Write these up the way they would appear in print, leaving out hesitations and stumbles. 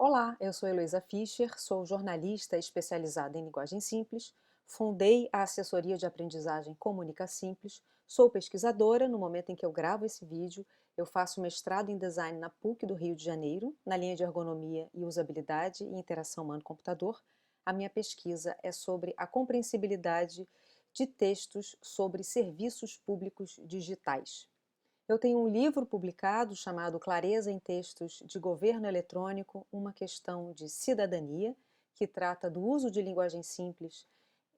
Olá, eu sou Heloísa Fischer, sou jornalista especializada em linguagem simples, fundei a assessoria de aprendizagem Comunica Simples, sou pesquisadora. No momento em que eu gravo esse vídeo, eu faço mestrado em design na PUC do Rio de Janeiro, na linha de ergonomia e usabilidade e interação humano-computador. A minha pesquisa é sobre a compreensibilidade de textos sobre serviços públicos digitais. Eu tenho um livro publicado chamado Clareza em Textos de Governo Eletrônico, uma questão de cidadania, que trata do uso de linguagem simples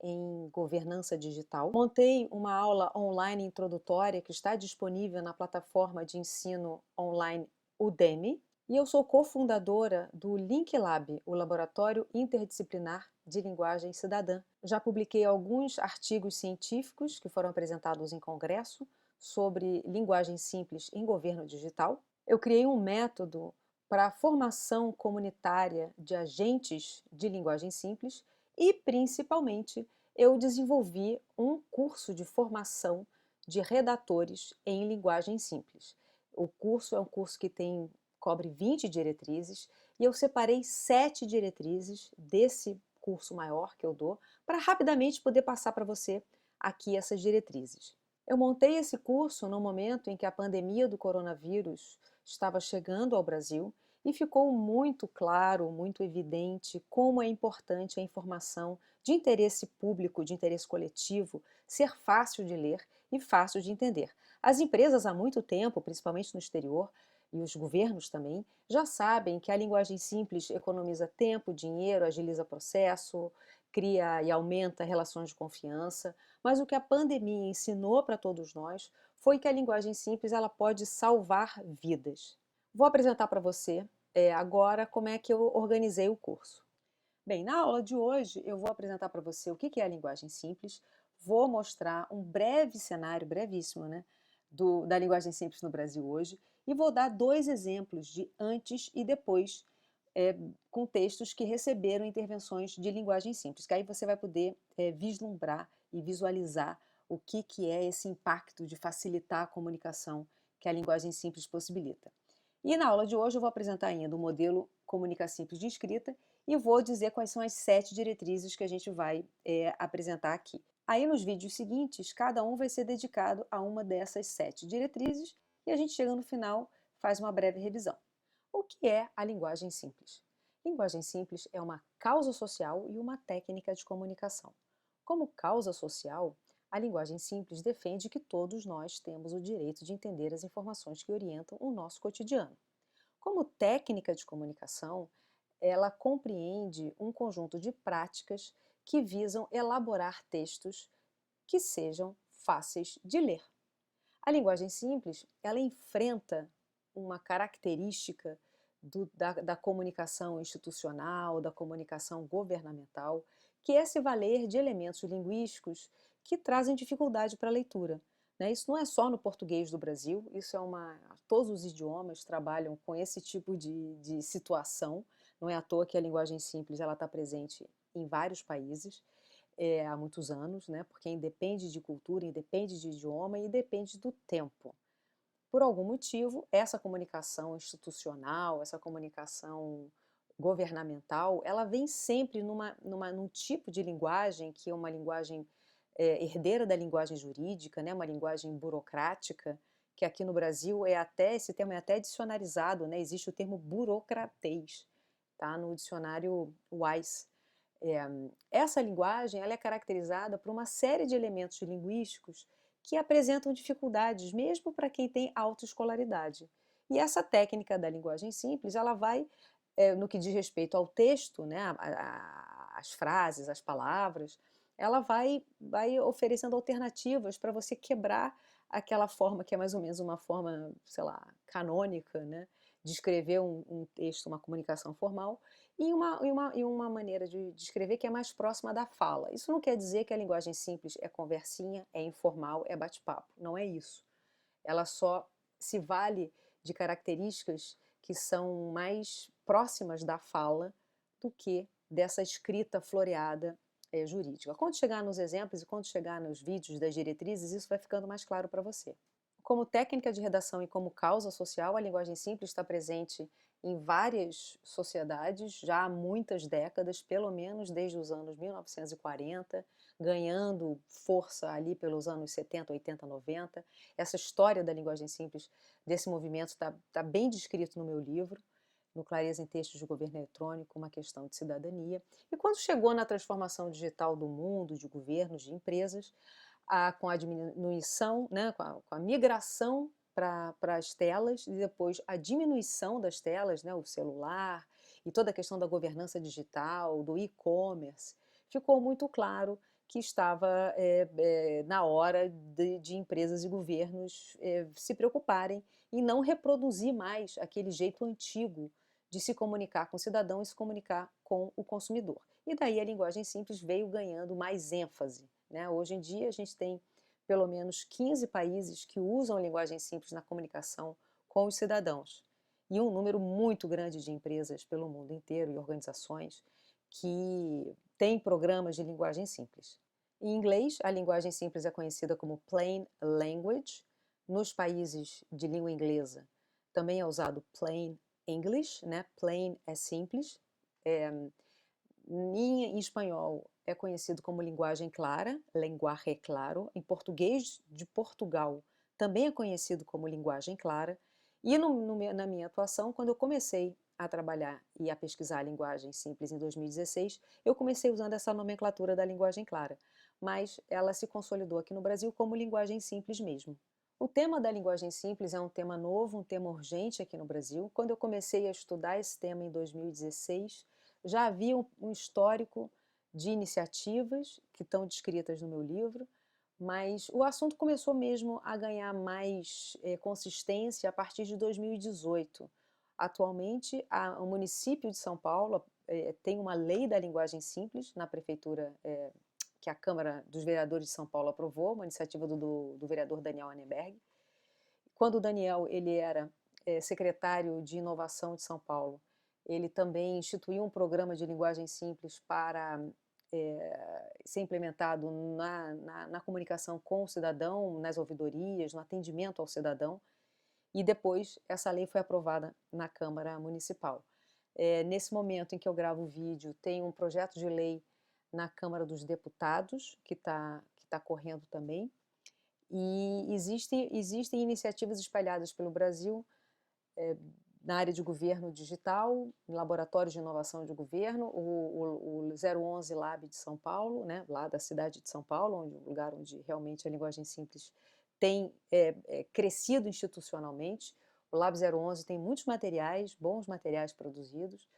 em governança digital. Montei uma aula online introdutória que está disponível na plataforma de ensino online Udemy, e eu sou cofundadora do Link Lab, o Laboratório Interdisciplinar de Linguagem Cidadã. Já publiquei alguns artigos científicos que foram apresentados em congresso sobre linguagem simples em governo digital. Eu criei um método para a formação comunitária de agentes de linguagem simples e, principalmente, eu desenvolvi um curso de formação de redatores em linguagem simples. O curso é um curso que cobre 20 diretrizes, e eu separei 7 diretrizes desse curso maior que eu dou para rapidamente poder passar para você aqui essas diretrizes. Eu montei esse curso no momento em que a pandemia do coronavírus estava chegando ao Brasil e ficou muito claro, muito evidente como é importante a informação de interesse público, de interesse coletivo, ser fácil de ler e fácil de entender. As empresas há muito tempo, principalmente no exterior, e os governos também, já sabem que a linguagem simples economiza tempo, dinheiro, agiliza processo, cria e aumenta relações de confiança, mas o que a pandemia ensinou para todos nós foi que a linguagem simples ela pode salvar vidas. Vou apresentar para você agora como é que eu organizei o curso. Bem, na aula de hoje eu vou apresentar para você o que é a linguagem simples, vou mostrar um breve cenário, brevíssimo, né, da linguagem simples no Brasil hoje, e vou dar 2 exemplos de antes e depois, com textos que receberam intervenções de linguagem simples, que aí você vai poder vislumbrar e visualizar o que é esse impacto de facilitar a comunicação que a linguagem simples possibilita. E na aula de hoje eu vou apresentar ainda o modelo Comunica Simples de escrita e vou dizer quais são as 7 diretrizes que a gente vai apresentar aqui. Aí nos vídeos seguintes, cada um vai ser dedicado a uma dessas 7 diretrizes e a gente chega no final, faz uma breve revisão. O que é a linguagem simples? Linguagem simples é uma causa social e uma técnica de comunicação. Como causa social, a linguagem simples defende que todos nós temos o direito de entender as informações que orientam o nosso cotidiano. Como técnica de comunicação, ela compreende um conjunto de práticas que visam elaborar textos que sejam fáceis de ler. A linguagem simples, ela enfrenta uma característica da comunicação institucional, da comunicação governamental, que é se valer de elementos linguísticos que trazem dificuldade para a leitura. Né? Isso não é só no português do Brasil, isso é todos os idiomas trabalham com esse tipo de situação. Não é à toa que a linguagem simples ela está presente em vários países há muitos anos, né? Porque independe de cultura, independe de idioma e depende do tempo. Por algum motivo, essa comunicação institucional, essa comunicação governamental, ela vem sempre num tipo de linguagem que é uma linguagem herdeira da linguagem jurídica, né? Uma linguagem burocrática, que aqui no Brasil esse termo é até dicionarizado, né? Existe o termo burocratês, tá? No dicionário Wise. É, essa linguagem ela é caracterizada por uma série de elementos linguísticos que apresentam dificuldades, mesmo para quem tem autoescolaridade. E essa técnica da linguagem simples, ela vai, no que diz respeito ao texto, né, as frases, as palavras, ela vai oferecendo alternativas para você quebrar aquela forma que é mais ou menos uma forma, sei lá, canônica, né, de escrever um texto, uma comunicação formal, e uma maneira de escrever que é mais próxima da fala. Isso não quer dizer que a linguagem simples é conversinha, é informal, é bate-papo. Não é isso. Ela só se vale de características que são mais próximas da fala do que dessa escrita floreada jurídica. Quando chegar nos exemplos e quando chegar nos vídeos das diretrizes, isso vai ficando mais claro para você. Como técnica de redação e como causa social, a linguagem simples está presente em várias sociedades já há muitas décadas, pelo menos desde os anos 1940, ganhando força ali pelos anos 70, 80, 90. Essa história da linguagem simples, desse movimento, está bem descrito no meu livro, no Clareza em Textos de Governo Eletrônico, uma questão de cidadania. E quando chegou na transformação digital do mundo, de governos, de empresas, com a diminuição, né, com a migração para as telas e depois a diminuição das telas, né, o celular e toda a questão da governança digital, do e-commerce, ficou muito claro que estava na hora de empresas e governos se preocuparem em não reproduzir mais aquele jeito antigo de se comunicar com o cidadão e se comunicar com o consumidor. E daí a linguagem simples veio ganhando mais ênfase, né? Hoje em dia a gente tem pelo menos 15 países que usam a linguagem simples na comunicação com os cidadãos e um número muito grande de empresas pelo mundo inteiro e organizações que têm programas de linguagem simples. Em inglês, a linguagem simples é conhecida como Plain Language. Nos países de língua inglesa também é usado Plain English, né? Plain é simples. Em espanhol é conhecido como linguagem clara, lenguaje claro. Em português de Portugal também é conhecido como linguagem clara. E na minha atuação, quando eu comecei a trabalhar e a pesquisar a linguagem simples em 2016, eu comecei usando essa nomenclatura da linguagem clara, mas ela se consolidou aqui no Brasil como linguagem simples mesmo. O tema da linguagem simples é um tema novo, um tema urgente aqui no Brasil. Quando eu comecei a estudar esse tema em 2016, já havia um histórico de iniciativas que estão descritas no meu livro, mas o assunto começou mesmo a ganhar mais consistência a partir de 2018. Atualmente, o município de São Paulo tem uma lei da linguagem simples na prefeitura, que a Câmara dos Vereadores de São Paulo aprovou, uma iniciativa do vereador Daniel Anneberg. Quando o Daniel ele era secretário de Inovação de São Paulo, ele também instituiu um programa de linguagem simples para ser implementado na comunicação com o cidadão, nas ouvidorias, no atendimento ao cidadão, e depois essa lei foi aprovada na Câmara Municipal. Nesse momento em que eu gravo o vídeo, tem um projeto de lei na Câmara dos Deputados, que tá correndo também, e existem iniciativas espalhadas pelo Brasil na área de governo digital, laboratórios de inovação de governo, o 011 Lab de São Paulo, né, lá da cidade de São Paulo, um lugar onde realmente a linguagem simples tem crescido institucionalmente. O Lab 011 tem muitos materiais, bons materiais produzidos.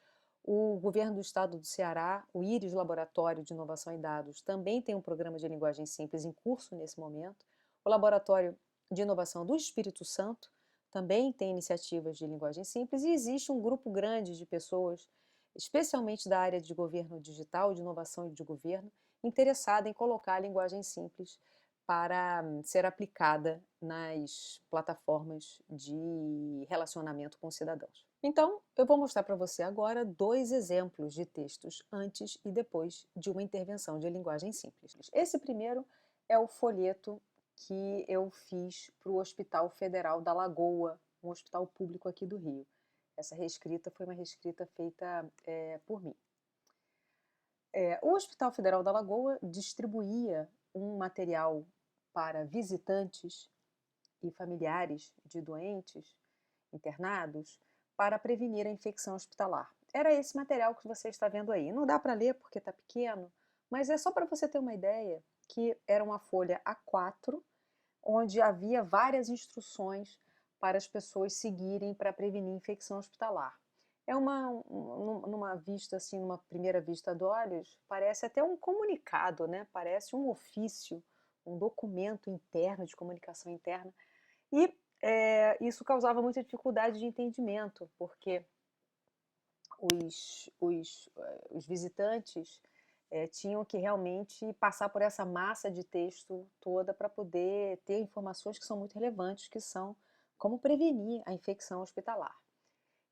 O governo do estado do Ceará, o IRIS Laboratório de Inovação e Dados, também tem um programa de linguagem simples em curso nesse momento. O Laboratório de Inovação do Espírito Santo também tem iniciativas de linguagem simples e existe um grupo grande de pessoas, especialmente da área de governo digital, de inovação e de governo, interessada em colocar a linguagem simples para ser aplicada nas plataformas de relacionamento com cidadãos. Então, eu vou mostrar para você agora 2 exemplos de textos antes e depois de uma intervenção de linguagem simples. Esse primeiro é o folheto que eu fiz para o Hospital Federal da Lagoa, um hospital público aqui do Rio. Essa reescrita foi uma reescrita feita por mim. O Hospital Federal da Lagoa distribuía um material para visitantes e familiares de doentes internados para prevenir a infecção hospitalar. Era esse material que você está vendo aí. Não dá para ler porque está pequeno, mas é só para você ter uma ideia que era uma folha A4, onde havia várias instruções para as pessoas seguirem para prevenir infecção hospitalar. Numa vista assim, numa primeira vista de olhos, parece até um comunicado, né? Parece um ofício, um documento interno de comunicação interna. E isso causava muita dificuldade de entendimento, porque os visitantes tinham que realmente passar por essa massa de texto toda para poder ter informações que são muito relevantes, que são como prevenir a infecção hospitalar.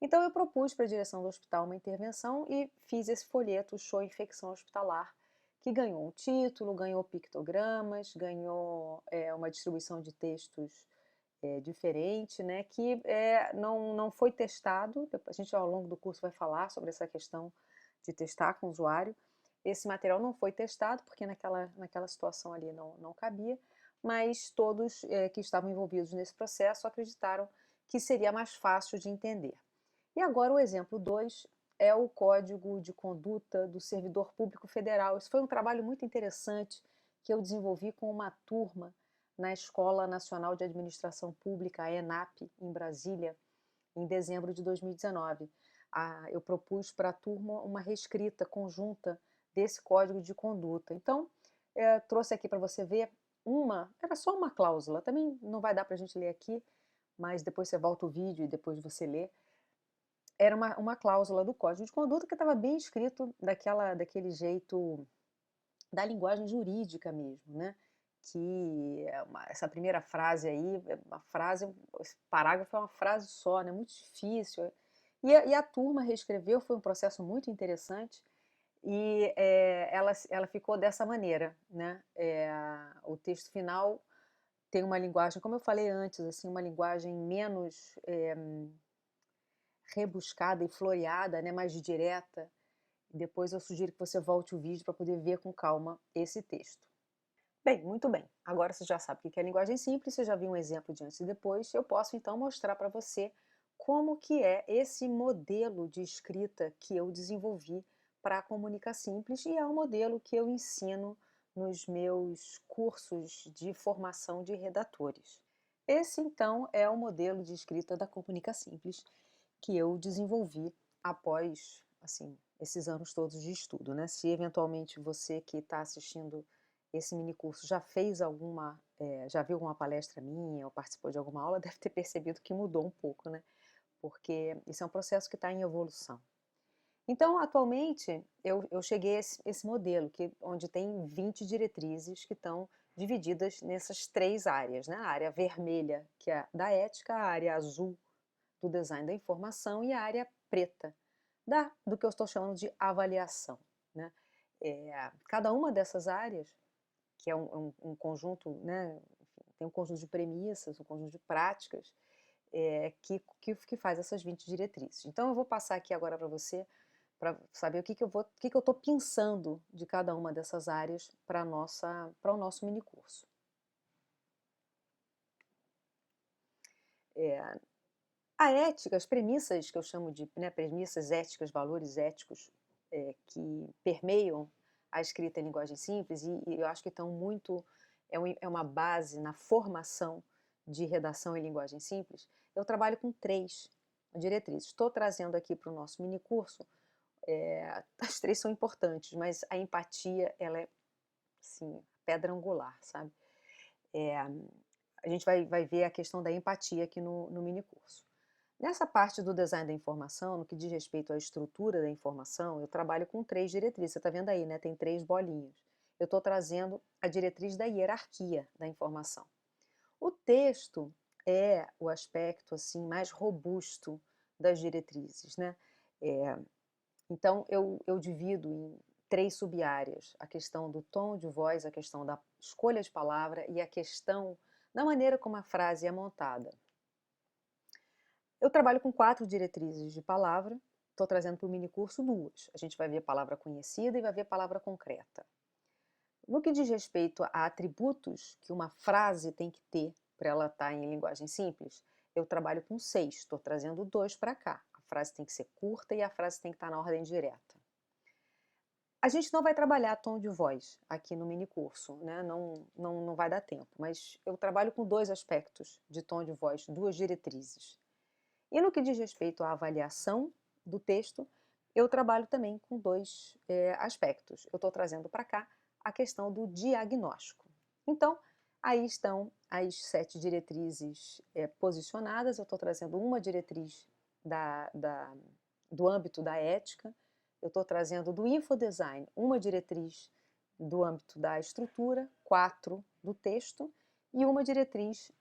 Então eu propus para a direção do hospital uma intervenção e fiz esse folheto Show Infecção Hospitalar, que ganhou um título, ganhou pictogramas, ganhou uma distribuição de textos diferente, né, que não foi testado. A gente ao longo do curso vai falar sobre essa questão de testar com o usuário. Esse material não foi testado, porque naquela situação ali não cabia, mas todos que estavam envolvidos nesse processo acreditaram que seria mais fácil de entender. E agora o exemplo 2 é o Código de Conduta do Servidor Público Federal. Isso foi um trabalho muito interessante que eu desenvolvi com uma turma na Escola Nacional de Administração Pública, a ENAP, em Brasília, em dezembro de 2019. Eu propus para a turma uma reescrita conjunta desse código de conduta. Então, trouxe aqui para você ver era só uma cláusula, também não vai dar para a gente ler aqui, mas depois você volta o vídeo e depois você lê. Era uma cláusula do código de conduta que estava bem escrito daquele jeito da linguagem jurídica mesmo, né? Que essa primeira frase aí, esse parágrafo é uma frase só, né? Muito difícil. E a turma reescreveu, foi um processo muito interessante, e ela ficou dessa maneira, né? O texto final tem uma linguagem, como eu falei antes, assim, uma linguagem menos rebuscada e floreada, né? Mais direta. Depois eu sugiro que você volte o vídeo para poder ver com calma esse texto. Bem, muito bem. Agora você já sabe o que é linguagem simples, você já viu um exemplo de antes e depois. Eu posso então mostrar para você como que é esse modelo de escrita que eu desenvolvi para a Comunica Simples, e é um modelo que eu ensino nos meus cursos de formação de redatores. Esse então é o modelo de escrita da Comunica Simples que eu desenvolvi após, assim, esses anos todos de estudo, né? Se eventualmente você que está assistindo esse minicurso já viu alguma palestra minha ou participou de alguma aula, deve ter percebido que mudou um pouco, né? Porque isso é um processo que está em evolução. Então, atualmente, eu cheguei a esse modelo, onde tem 20 diretrizes que estão divididas nessas 3 áreas, né? A área vermelha, que é da ética, a área azul, do design da informação, e a área preta, do que eu estou chamando de avaliação, né? Cada uma dessas áreas, que é um conjunto, né, tem um conjunto de premissas, um conjunto de práticas, que faz essas 20 diretrizes. Então eu vou passar aqui agora para você, para saber o que eu estou pensando de cada uma dessas áreas para o nosso minicurso. A ética, as premissas que eu chamo de, né, premissas éticas, valores éticos que permeiam a escrita em linguagem simples, e eu acho que estão muito, é uma base na formação de redação em linguagem simples. Eu trabalho com 3 diretrizes. Estou trazendo aqui para o nosso minicurso, as 3 são importantes, mas a empatia, ela é, assim, pedra angular, sabe? A gente vai ver a questão da empatia aqui no minicurso. Nessa parte do design da informação, no que diz respeito à estrutura da informação, eu trabalho com 3 diretrizes. Você está vendo aí, né? Tem 3 bolinhas. Eu estou trazendo a diretriz da hierarquia da informação. O texto é o aspecto assim mais robusto das diretrizes, né? Então eu divido em 3 sub-áreas: a questão do tom de voz, a questão da escolha de palavra e a questão da maneira como a frase é montada. Eu trabalho com 4 diretrizes de palavra, estou trazendo para o minicurso 2. A gente vai ver palavra conhecida e vai ver palavra concreta. No que diz respeito a atributos que uma frase tem que ter para ela estar em linguagem simples, eu trabalho com 6, estou trazendo 2 para cá. A frase tem que ser curta e a frase tem que estar na ordem direta. A gente não vai trabalhar tom de voz aqui no minicurso, né? Não vai dar tempo, mas eu trabalho com 2 aspectos de tom de voz, 2 diretrizes. E no que diz respeito à avaliação do texto, eu trabalho também com 2 aspectos. Eu estou trazendo para cá a questão do diagnóstico. Então, aí estão as 7 diretrizes posicionadas. Eu estou trazendo uma diretriz do âmbito da ética, eu estou trazendo do infodesign uma diretriz do âmbito da estrutura, 4 do texto, e uma diretriz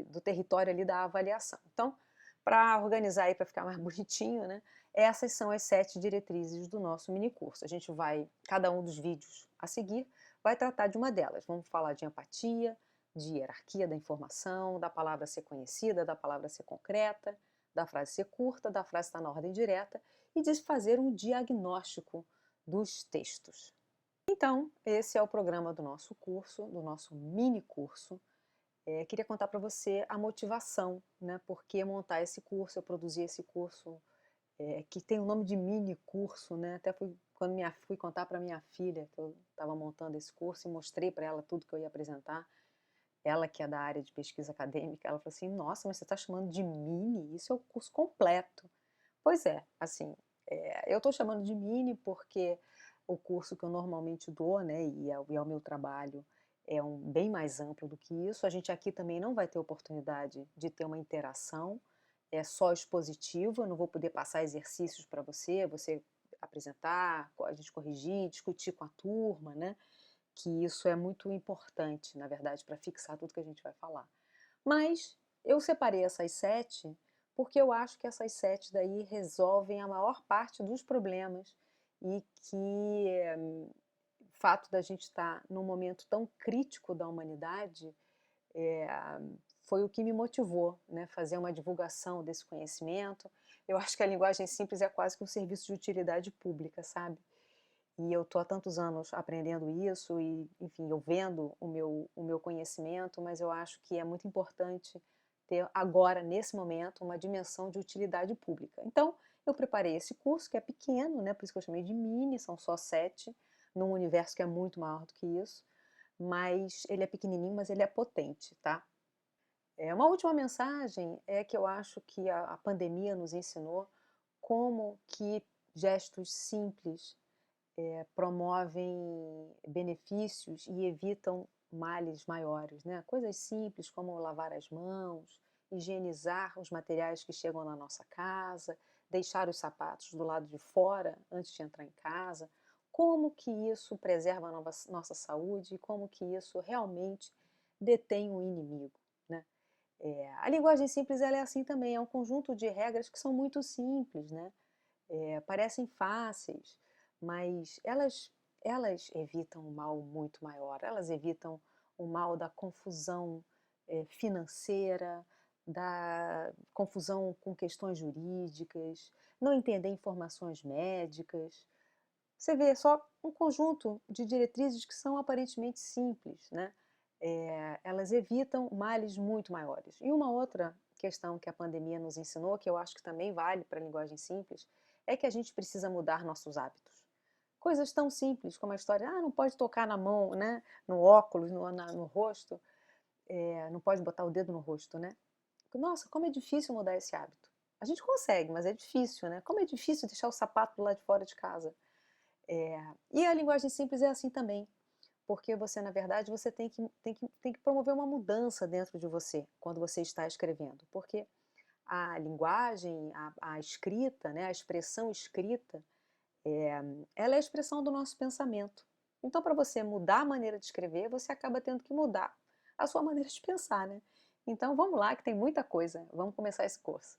do território ali da avaliação. Então, para organizar aí, para ficar mais bonitinho, né, essas são as 7 diretrizes do nosso minicurso. A gente vai, cada um dos vídeos a seguir, vai tratar de uma delas. Vamos falar de empatia, de hierarquia da informação, da palavra ser conhecida, da palavra ser concreta, da frase ser curta, da frase estar na ordem direta e de fazer um diagnóstico dos textos. Então, esse é o programa do nosso curso, do nosso mini curso. Queria contar para você a motivação, né? Por que montar esse curso, eu produzi esse curso, que tem o nome de mini curso, né? Até quando fui contar para minha filha que eu estava montando esse curso e mostrei para ela tudo que eu ia apresentar, ela que é da área de pesquisa acadêmica, ela falou assim, nossa, mas você está chamando de mini? Isso é o curso completo. Pois é, assim, eu estou chamando de mini porque o curso que eu normalmente dou, né, e é o meu trabalho, é bem mais amplo do que isso. A gente aqui também não vai ter oportunidade de ter uma interação, é só expositivo, eu não vou poder passar exercícios para você apresentar, a gente corrigir, discutir com a turma, né, que isso é muito importante, na verdade, para fixar tudo que a gente vai falar. Mas eu separei essas 7 porque eu acho que essas 7 daí resolvem a maior parte dos problemas e que o fato da gente estar num momento tão crítico da humanidade eh, foi o que me motivou, né, fazer uma divulgação desse conhecimento. Eu acho que a linguagem simples é quase que um serviço de utilidade pública, sabe? E eu estou há tantos anos aprendendo isso e, enfim, eu vendo o meu conhecimento, mas eu acho que é muito importante ter agora, nesse momento, uma dimensão de utilidade pública. Então, eu preparei esse curso, que é pequeno, né, por isso que eu chamei de mini, são só 7, num universo que é muito maior do que isso, mas ele é pequenininho, mas ele é potente, tá? Uma última mensagem é que eu acho que a pandemia nos ensinou como que gestos simples promovem benefícios e evitam males maiores, né? Coisas simples como lavar as mãos, higienizar os materiais que chegam na nossa casa, deixar os sapatos do lado de fora antes de entrar em casa. Como que isso preserva a nossa saúde e como que isso realmente detém o inimigo, né? A linguagem simples ela é assim também, é um conjunto de regras que são muito simples, né? Parecem fáceis, mas elas evitam um mal muito maior. Elas evitam o mal da confusão financeira, da confusão com questões jurídicas, não entender informações médicas. Você vê só um conjunto de diretrizes que são aparentemente simples, né? Elas evitam males muito maiores. E uma outra questão que a pandemia nos ensinou, que eu acho que também vale para a linguagem simples, é que a gente precisa mudar nossos hábitos. Coisas tão simples como a história, não pode tocar na mão, né, no óculos, no rosto, não pode botar o dedo no rosto, né? Nossa, como é difícil mudar esse hábito. A gente consegue, mas é difícil, né? Como é difícil deixar o sapato do lado de fora de casa. E a linguagem simples é assim também, porque você, na verdade, você tem que promover uma mudança dentro de você quando você está escrevendo, porque a linguagem, a escrita, né, a expressão escrita, ela é a expressão do nosso pensamento. Então, para você mudar a maneira de escrever, você acaba tendo que mudar a sua maneira de pensar, né? Então, vamos lá, que tem muita coisa. Vamos começar esse curso.